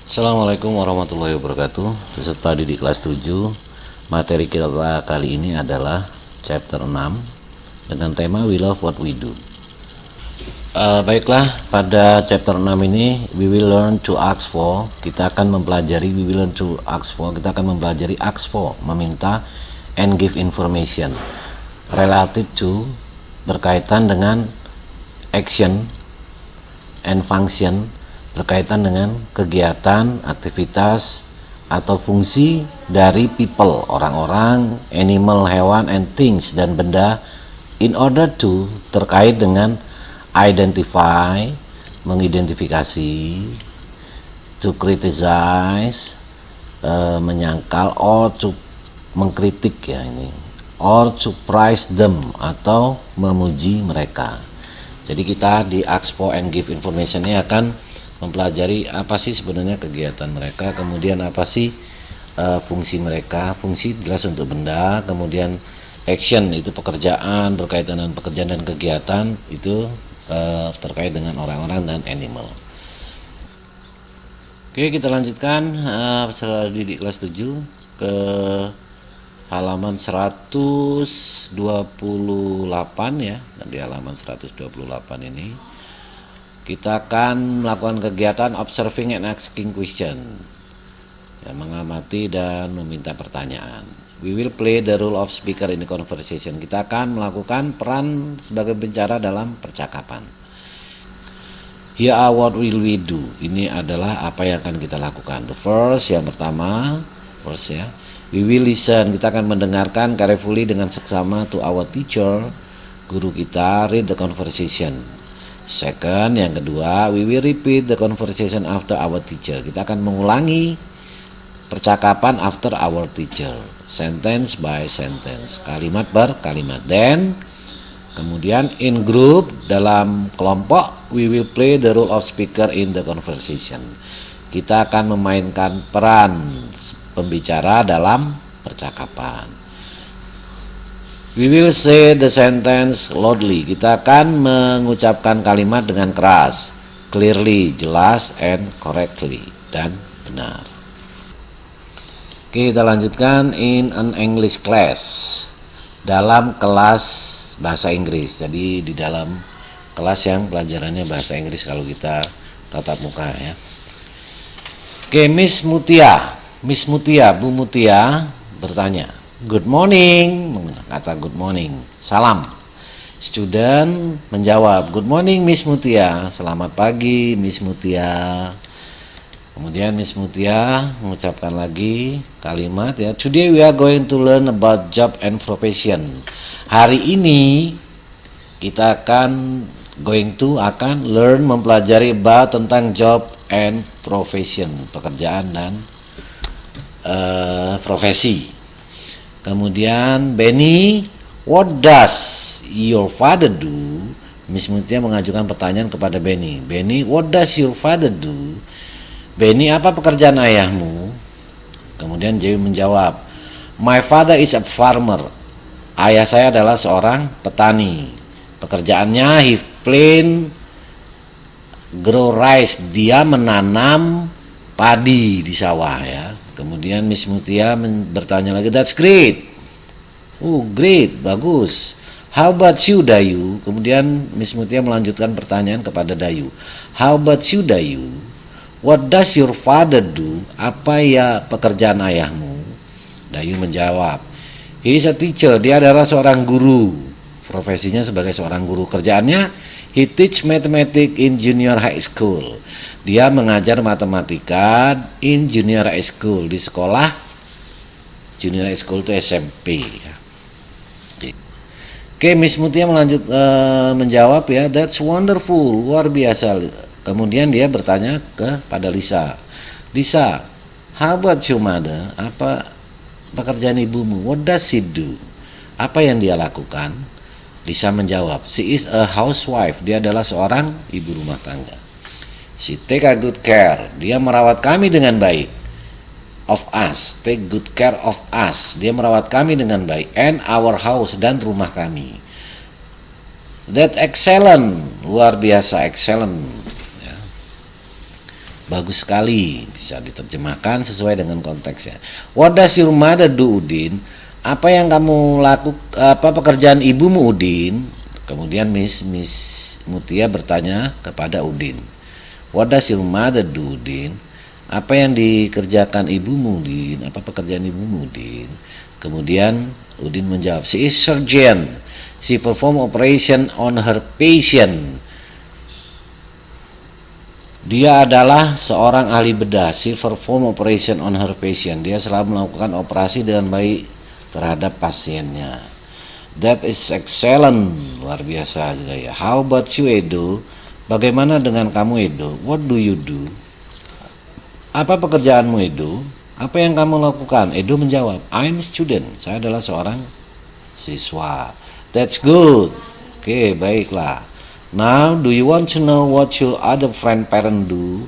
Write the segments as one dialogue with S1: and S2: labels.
S1: Assalamualaikum warahmatullahi wabarakatuh. Peserta didik kelas 7. Materi kita kali ini adalah chapter 6 dengan tema We Love What We Do. Baiklah, pada chapter 6 ini we will learn to ask for. Kita akan mempelajari kita akan mempelajari ask for, meminta, and give information related to, berkaitan dengan action and function, berkaitan dengan kegiatan, aktivitas, atau fungsi dari people, orang-orang, animal, hewan, and things, dan benda, in order to, terkait dengan identify, mengidentifikasi, to criticize, menyangkal, or to mengkritik ya ini, or to praise them, atau memuji mereka. Jadi kita di ask for and give information ini akan mempelajari apa sih sebenarnya kegiatan mereka, kemudian apa sih fungsi mereka. Fungsi jelas untuk benda, kemudian action itu pekerjaan, berkaitan dengan pekerjaan dan kegiatan itu terkait dengan orang-orang dan animal. Oke, kita lanjutkan peserta didik kelas 7 ke halaman 128 ya. Dan di halaman 128 ini kita akan melakukan kegiatan observing and asking question, ya, mengamati dan meminta pertanyaan. We will play the role of speaker in the conversation. Kita akan melakukan peran sebagai pembicara dalam percakapan. Here are what will we do. Ini adalah apa yang akan kita lakukan. The first, yang pertama, ya. We will listen. Kita akan mendengarkan carefully dengan seksama to our teacher, guru kita, read the conversation. Second, yang kedua, we will repeat the conversation after our teacher. Kita akan mengulangi percakapan after our teacher, sentence by sentence, kalimat per kalimat. Then, kemudian in group, dalam kelompok, we will play the role of speaker in the conversation. Kita akan memainkan peran pembicara dalam percakapan. We will say the sentence loudly. Kita akan mengucapkan kalimat dengan keras, clearly, jelas, and correctly, dan benar. Oke, kita lanjutkan in an English class, dalam kelas bahasa Inggris. Jadi di dalam kelas yang pelajarannya bahasa Inggris kalau kita tatap muka ya. Oke, Miss Mutia, Bu Mutia bertanya, good morning, kata good morning, salam. Student menjawab, good morning Miss Mutia, selamat pagi Miss Mutia. Kemudian Miss Mutia mengucapkan lagi kalimat ya, today we are going to learn about job and profession. Hari ini kita akan learn, mempelajari about tentang job and profession, pekerjaan dan profesi. Kemudian Benny, what does your father do? Miss Mutia mengajukan pertanyaan kepada Benny. Benny, what does your father do? Benny, apa pekerjaan ayahmu? Kemudian Joey menjawab, my father is a farmer. Ayah saya adalah seorang petani. Pekerjaannya he plant grow rice. Dia menanam padi di sawah ya. Kemudian Miss Mutia bertanya lagi, that's great. Oh, great, bagus. How about you, Dayu? Kemudian Miss Mutia melanjutkan pertanyaan kepada Dayu. How about you, Dayu? What does your father do? Apa ya pekerjaan ayahmu? Dayu menjawab, he is a teacher. Dia adalah seorang guru. Profesinya sebagai seorang guru. Kerjaannya, he teach mathematics in junior high school. Dia mengajar matematika in junior high school, di sekolah junior high school itu SMP. Oke, Miss Mutia menjawab ya, that's wonderful, luar biasa. Kemudian dia bertanya kepada Lisa, Lisa, how about your mother? Apa pekerjaan ibumu? What does she do? Apa yang dia lakukan? Lisa menjawab, she is a housewife. Dia adalah seorang ibu rumah tangga. She take a good care. Dia merawat kami dengan baik. Of us, take good care of us. Dia merawat kami dengan baik. And our house, dan rumah kami. That excellent, luar biasa, excellent. Ya. Bagus sekali, bisa diterjemahkan sesuai dengan konteksnya. What does your mother do, Udin? Apa yang kamu apa pekerjaan ibumu, Udin? Kemudian Miss Mutia bertanya kepada Udin. What does your mother do, Udin? Apa yang dikerjakan ibumu, Udin? Apa pekerjaan ibumu, Udin? Kemudian Udin menjawab, she is surgeon. She perform operation on her patient. Dia adalah seorang ahli bedah. She perform operation on her patient. Dia selalu melakukan operasi dengan baik terhadap pasiennya. That is excellent. Luar biasa juga ya. How about you, Edo? Bagaimana dengan kamu, Edo? What do you do? Apa pekerjaanmu, Edo? Apa yang kamu lakukan? Edo menjawab, I'm a student. Saya adalah seorang siswa. That's good. Oke, baiklah. Now, do you want to know what your other friend parent do?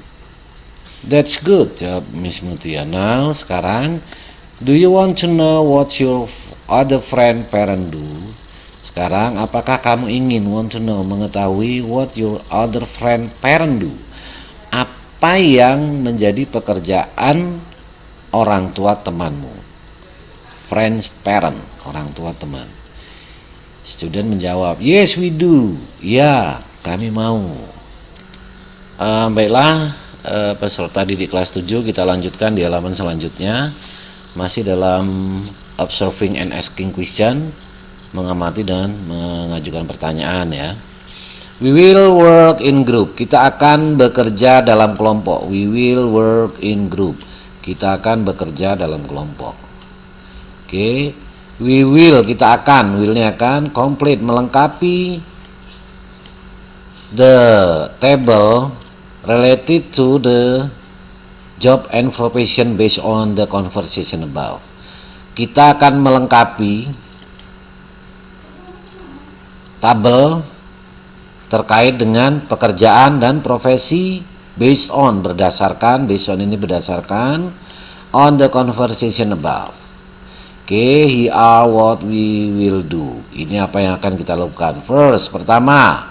S1: That's good, jawab Miss Mutia. Now, sekarang, do you want to know what your other friend parent do? Sekarang, apakah kamu ingin mengetahui what your other friend parent do? Apa yang menjadi pekerjaan orang tua temanmu? Friends parent, orang tua teman. Student menjawab, yes we do. Ya, kami mau. Baiklah, peserta didik kelas 7, kita lanjutkan di halaman selanjutnya. Masih dalam observing and asking question, mengamati dan mengajukan pertanyaan ya. We will work in group. Kita akan bekerja dalam kelompok. We will work in group. Kita akan bekerja dalam kelompok. Oke. We will, kita akan, will-nya akan complete, melengkapi the table related to the job and profession based on the conversation above. Kita akan melengkapi tabel terkait dengan pekerjaan dan profesi based on ini berdasarkan on the conversation above. Oke, here are what we will do. Ini apa yang akan kita lakukan. First, pertama,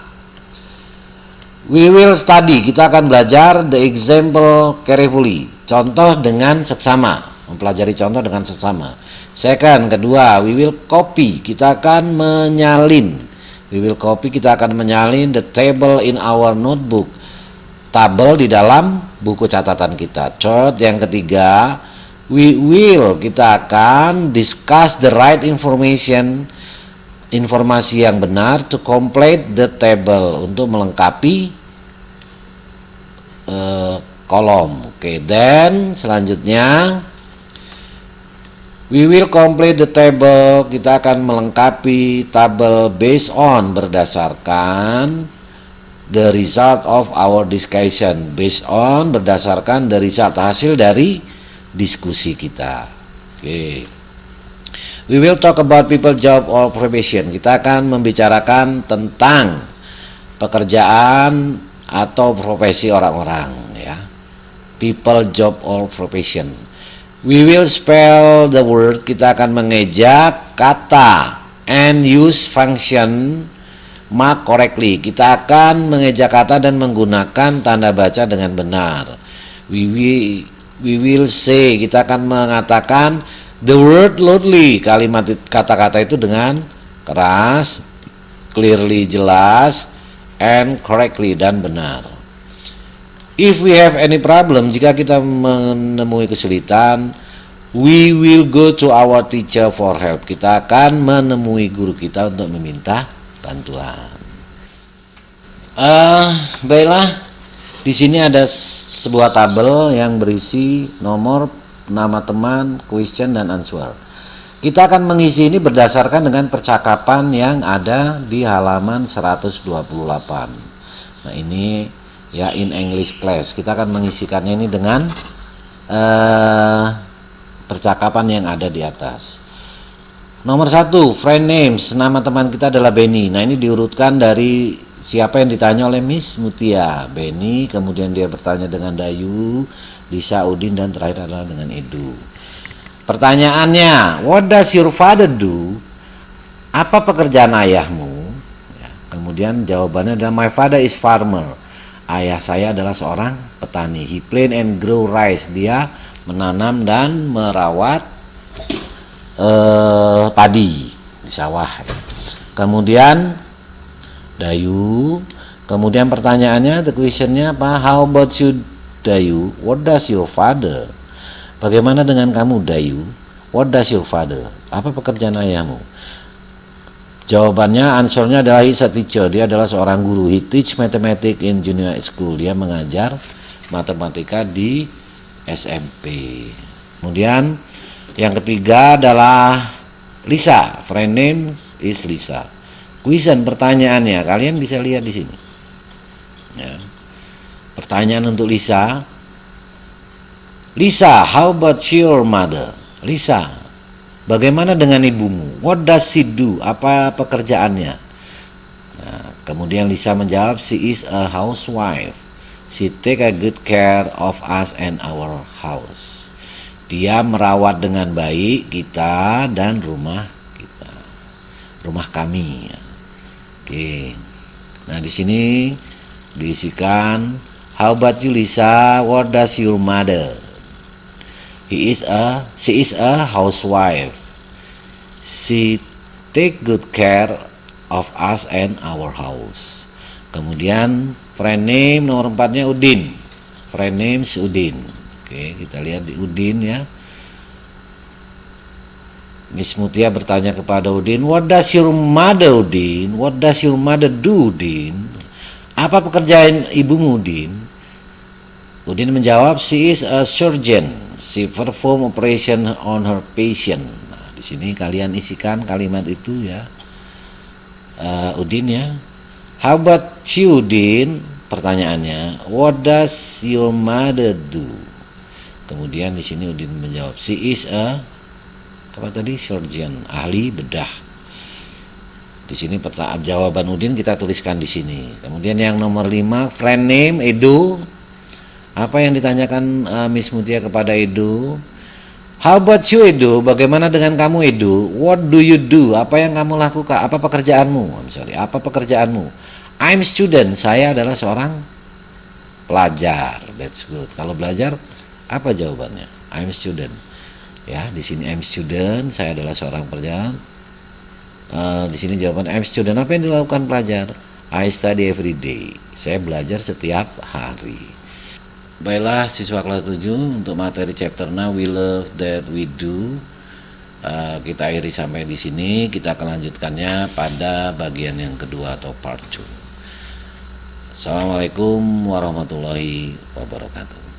S1: we will study. Kita akan belajar the example carefully. Contoh dengan seksama. Mempelajari contoh dengan seksama. Second, kedua, we will copy. Kita akan menyalin. We will copy. Kita akan menyalin the table in our notebook. Tabel di dalam buku catatan kita. Third, yang ketiga, we will, kita akan discuss the right information, informasi yang benar to complete the table, untuk melengkapi kolom. Oke, then selanjutnya we will complete the table, kita akan melengkapi tabel based on, berdasarkan the result of our discussion, based on, berdasarkan the result, hasil dari diskusi kita. Oke. We will talk about people, job or profession. Kita akan membicarakan tentang pekerjaan atau profesi orang-orang ya. People, job or profession. We will spell the word. Kita akan mengejak kata and use function mark correctly. Kita akan mengejak kata dan menggunakan tanda baca dengan benar. We will say, kita akan mengatakan the word loudly, kalimat kata-kata itu dengan keras, clearly, jelas, and correctly, dan benar. If we have any problem, jika kita menemui kesulitan, we will go to our teacher for help. Kita akan menemui guru kita untuk meminta bantuan. Baiklah. Di sini ada sebuah tabel yang berisi nomor, nama teman, question dan answer. Kita akan mengisi ini berdasarkan dengan percakapan yang ada di halaman 128. Nah, ini ya in English class. Kita akan mengisikannya ini dengan percakapan yang ada di atas. Nomor 1, friend names, nama teman kita adalah Benny. Nah, ini diurutkan dari siapa yang ditanya oleh Miss Mutia. Benny, kemudian dia bertanya dengan Dayu, Lisa, Udin, dan terakhir adalah dengan Edu. Pertanyaannya, what does your father do? Apa pekerjaan ayahmu? Ya, kemudian jawabannya adalah my father is farmer. Ayah saya adalah seorang petani. He plant and grow rice. Dia menanam dan merawat padi di sawah. Kemudian Dayu. Kemudian pertanyaannya, the questionnya apa? How about you, Dayu? What does your father? Bagaimana dengan kamu, Dayu? What does your father? Apa pekerjaan ayahmu? Jawabannya, answernya adalah he's a teacher. Dia adalah seorang guru. He teach mathematics in junior school. Dia mengajar matematika di SMP. Kemudian yang ketiga adalah Lisa. Friend name is Lisa. Question, pertanyaannya, kalian bisa lihat di sini. Ya. Pertanyaan untuk Lisa. Lisa, how about your mother? Lisa, bagaimana dengan ibumu? What does she do? Apa pekerjaannya? Nah, kemudian Lisa menjawab, she is a housewife. She take a good care of us and our house. Dia merawat dengan baik kita dan rumah kita, rumah kami. Oke. Nah, di sini diisikan, how about you, Lisa? What does your mother? She is a housewife. She take good care of us and our house. Kemudian friend name nomor 4-nya Udin. Friend name Udin. Oke, kita lihat di Udin ya. Miss Mutia bertanya kepada Udin, what does your mother, Udin? What does your mother do, Udin? Apa pekerjaan ibumu, Udin? Udin menjawab, she is a surgeon. She perform operation on her patient. Nah, di sini kalian isikan kalimat itu ya, Udin ya. How about you, Udin? Pertanyaannya, what does your mother do? Kemudian di sini Udin menjawab, she is a surgeon, ahli bedah. Di sini jawaban Udin kita tuliskan di sini. Kemudian yang nomor 5, friend name Edo. Apa yang ditanyakan Miss Mutia kepada Edo? How about you, Edo? Bagaimana dengan kamu, Edo? What do you do? Apa yang kamu lakukan? Apa pekerjaanmu? Apa pekerjaanmu? I'm student. Saya adalah seorang pelajar. That's good. Kalau belajar, apa jawabannya? I'm student. Ya, di sini I'm student. Saya adalah seorang pelajar. Di sini jawaban I'm student. Apa yang dilakukan pelajar? I study every day. Saya belajar setiap hari. Baiklah siswa kelas 7, untuk materi chapter 6 we love that we do, kita akhiri sampai di sini. Kita akan lanjutkannya pada bagian yang kedua atau part 2. Assalamualaikum warahmatullahi wabarakatuh.